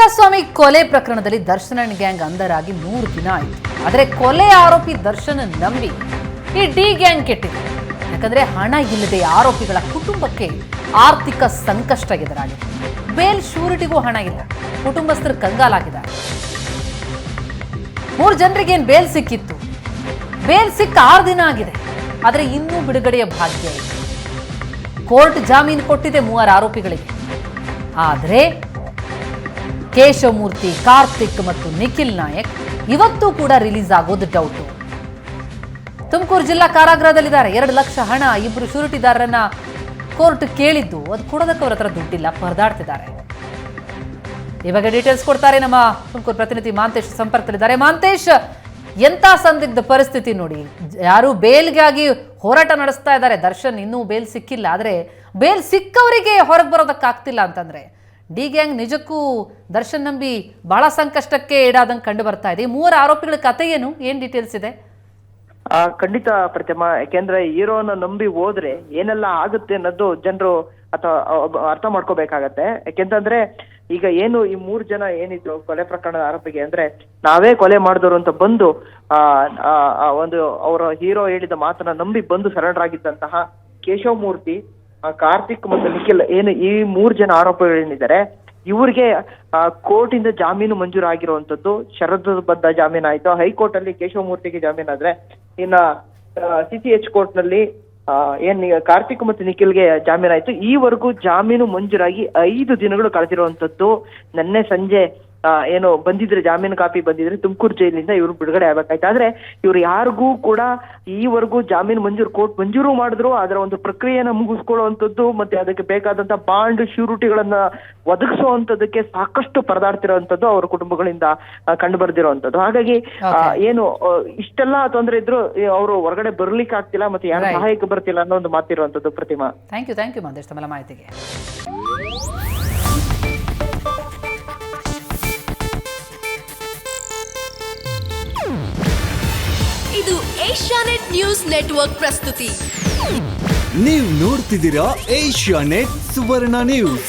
ಕುಮಾರಸ್ವಾಮಿ ಕೊಲೆ ಪ್ರಕರಣದಲ್ಲಿ Darshan and gang ಅಂಧರಾಗಿ 3 ದಿನ ಆಯಿತು. ಆದರೆ ಕೊಲೆ ಆರೋಪಿ ದರ್ಶನ್ ನಂಬಿ ಈ ಡಿ ಗ್ಯಾಂಗ್ ಕೆಟ್ಟಿದೆ. ಯಾಕಂದ್ರೆ ಹಣ ಇಲ್ಲದೆ ಆರೋಪಿಗಳ ಕುಟುಂಬಕ್ಕೆ ಆರ್ಥಿಕ ಸಂಕಷ್ಟ ಎದುರಾಗಿದೆ. ಬೇಲ್ ಶೂರಿಟಿಗೂ ಹಣ ಇಲ್ಲ, ಕುಟುಂಬಸ್ಥರು ಕಂಗಾಲಾಗಿದ್ದಾರೆ. 3 ಜನರಿಗೆ ಏನ್ ಬೇಲ್ ಸಿಕ್ಕಿತ್ತು, ಬೇಲ್ ಸಿಕ್ಕ 6 ದಿನ ಆಗಿದೆ, ಆದರೆ ಇನ್ನೂ ಬಿಡುಗಡೆಯ ಭಾಗ್ಯ ಇದೆ. ಕೋರ್ಟ್ ಜಾಮೀನು ಕೊಟ್ಟಿದೆ 3 ಆರೋಪಿಗಳಿಗೆ. ಆದರೆ ಕೇಶವಮೂರ್ತಿ, ಕಾರ್ತಿಕ್ ಮತ್ತು ನಿಖಿಲ್ ನಾಯಕ್ ಇವತ್ತು ಕೂಡ ರಿಲೀಸ್ ಆಗೋದು ಡೌಟು. ತುಮಕೂರು ಜಿಲ್ಲಾ ಕಾರಾಗೃಹದಲ್ಲಿದ್ದಾರೆ. 2 ಲಕ್ಷ ಹಣ ಇಬ್ಬರು ಶೂರಿಟಿದಾರರನ್ನ ಕೋರ್ಟ್ ಕೇಳಿದ್ದು, ಅದು ಕೊಡೋದಕ್ಕೆ ಅವರ ಹತ್ರ ದುಡ್ಡಿಲ್ಲ, ಪರದಾಡ್ತಿದ್ದಾರೆ. ಈ ಬಗ್ಗೆ ಡೀಟೇಲ್ಸ್ ಕೊಡ್ತಾರೆ ನಮ್ಮ ತುಮಕೂರು ಪ್ರತಿನಿಧಿ ಮಾಂತೇಶ್ ಸಂಪರ್ಕದಲ್ಲಿದ್ದಾರೆ. ಮಾಂತೇಶ್, ಎಂತ ಸಂದಿಗ್ಧ ಪರಿಸ್ಥಿತಿ ನೋಡಿ, ಯಾರು ಬೇಲ್ಗಾಗಿ ಹೋರಾಟ ನಡೆಸ್ತಾ ಇದ್ದಾರೆ. ದರ್ಶನ್ ಇನ್ನೂ ಬೇಲ್ ಸಿಕ್ಕಿಲ್ಲ, ಆದರೆ ಬೇಲ್ ಸಿಕ್ಕವರಿಗೆ ಹೊರಗೆ ಬರೋದಕ್ಕಾಗ್ತಿಲ್ಲ ಅಂತಂದ್ರೆ ಡಿ ಗ್ಯಾಂಗ್ ನಿಜಕ್ಕೂ ದರ್ಶನ್ ನಂಬಿ ಬಹಳ ಸಂಕಷ್ಟಕ್ಕೆ ಈಡಾದಂಗೆ ಕಂಡು ಬರ್ತಾ ಇದೆ. 3 ಆರೋಪಿಗಳ ಕಥೆ ಏನ್ ಡೀಟೇಲ್ಸ್ ಇದೆ? ಖಂಡಿತ ಪ್ರತಿಮಾ, ಯಾಕೆಂದ್ರೆ ಹೀರೋನ ನಂಬಿ ಹೋದ್ರೆ ಏನೆಲ್ಲ ಆಗುತ್ತೆ ಅನ್ನೋದು ಜನರು ಅಥವಾ ಅರ್ಥ ಮಾಡ್ಕೋಬೇಕಾಗತ್ತೆ. ಯಾಕೆಂತಂದ್ರೆ ಈಗ ಏನು ಈ 3 ಜನ ಏನಿದ್ರು ಕೊಲೆ ಪ್ರಕರಣದ ಆರೋಪಿಗೆ, ಅಂದ್ರೆ ನಾವೇ ಕೊಲೆ ಮಾಡಿದವರು ಅಂತ ಬಂದು ಒಂದು ಅವರ ಹೀರೋ ಹೇಳಿದ ಮಾತನ್ನ ನಂಬಿ ಬಂದು ಸರೆಂಡರ್ ಆಗಿದ್ದಂತಹ ಕೇಶವಮೂರ್ತಿ, ಕಾರ್ತಿಕ್ ಮತ್ತು ನಿಖಿಲ್ ಏನು ಈ 3 ಜನ ಆರೋಪಿಗಳೇನಿದ್ದಾರೆ, ಇವ್ರಿಗೆ ಕೋರ್ಟ್ ಇಂದ ಜಾಮೀನು ಮಂಜೂರಾಗಿರುವಂತದ್ದು ಷರತ್ತುಬದ್ಧ ಜಾಮೀನು ಆಯ್ತು. ಹೈಕೋರ್ಟ್ ಅಲ್ಲಿ ಕೇಶವಮೂರ್ತಿಗೆ ಜಾಮೀನು ಆದ್ರೆ, ಇನ್ನ CCH ಕೋರ್ಟ್ ನಲ್ಲಿ ಏನ್ ಕಾರ್ತಿಕ್ ಮತ್ತು ನಿಖಿಲ್ಗೆ ಜಾಮೀನು ಆಯ್ತು. ಈವರೆಗೂ ಜಾಮೀನು ಮಂಜೂರಾಗಿ 5 ದಿನಗಳು ಕಳೆದಿರುವಂತದ್ದು. ನಿನ್ನೆ ಸಂಜೆ ಏನು ಬಂದಿದ್ರೆ, ಜಾಮೀನು ಕಾಪಿ ಬಂದಿದ್ರೆ ತುಮಕೂರು ಜೈಲಿಂದ ಇವ್ರು ಬಿಡುಗಡೆ ಆಗ್ಬೇಕಾಯ್ತು. ಆದ್ರೆ ಇವ್ರು ಯಾರಿಗೂ ಕೂಡ ಈವರೆಗೂ ಜಾಮೀನು ಕೋರ್ಟ್ ಮಂಜೂರು ಮಾಡಿದ್ರು ಅದರ ಒಂದು ಪ್ರಕ್ರಿಯೆನ ಮುಗಿಸ್ಕೊಳ್ಳುವಂಥದ್ದು ಮತ್ತೆ ಅದಕ್ಕೆ ಬೇಕಾದಂತ ಬಾಂಡ್ ಶ್ಯೂರಿಟಿಗಳನ್ನ ಒದಗಿಸುವಂತದಕ್ಕೆ ಸಾಕಷ್ಟು ಪರದಾಡ್ತಿರೋಂಥದ್ದು ಅವ್ರ ಕುಟುಂಬಗಳಿಂದ ಕಂಡು ಬರ್ದಿರೋಂಥದ್ದು. ಹಾಗಾಗಿ ಏನು ಇಷ್ಟೆಲ್ಲ ತೊಂದರೆ ಇದ್ರು ಅವರು ಹೊರಗಡೆ ಬರ್ಲಿಕ್ಕೆ ಆಗ್ತಿಲ್ಲ, ಮತ್ತೆ ಯಾರು ಸಹಾಯಕ್ಕೆ ಬರ್ತಿಲ್ಲ ಅನ್ನೋ ಒಂದು ಮಾತಿರುವಂತದ್ದು. ಪ್ರತಿಮಾ, ಥ್ಯಾಂಕ್ ಯು ಮಾದೇಶ್ ತಮ್ಮ ಮಾಹಿತಿಗೆ. ಇದು ಏಷ್ಯಾನೆಟ್ ನ್ಯೂಸ್ ನೆಟ್ವರ್ಕ್ ಪ್ರಸ್ತುತಿ. ನೀವು ನೋಡ್ತಿದ್ದೀರಾ ಏಷ್ಯಾನೆಟ್ ಸುವರ್ಣ ನ್ಯೂಸ್.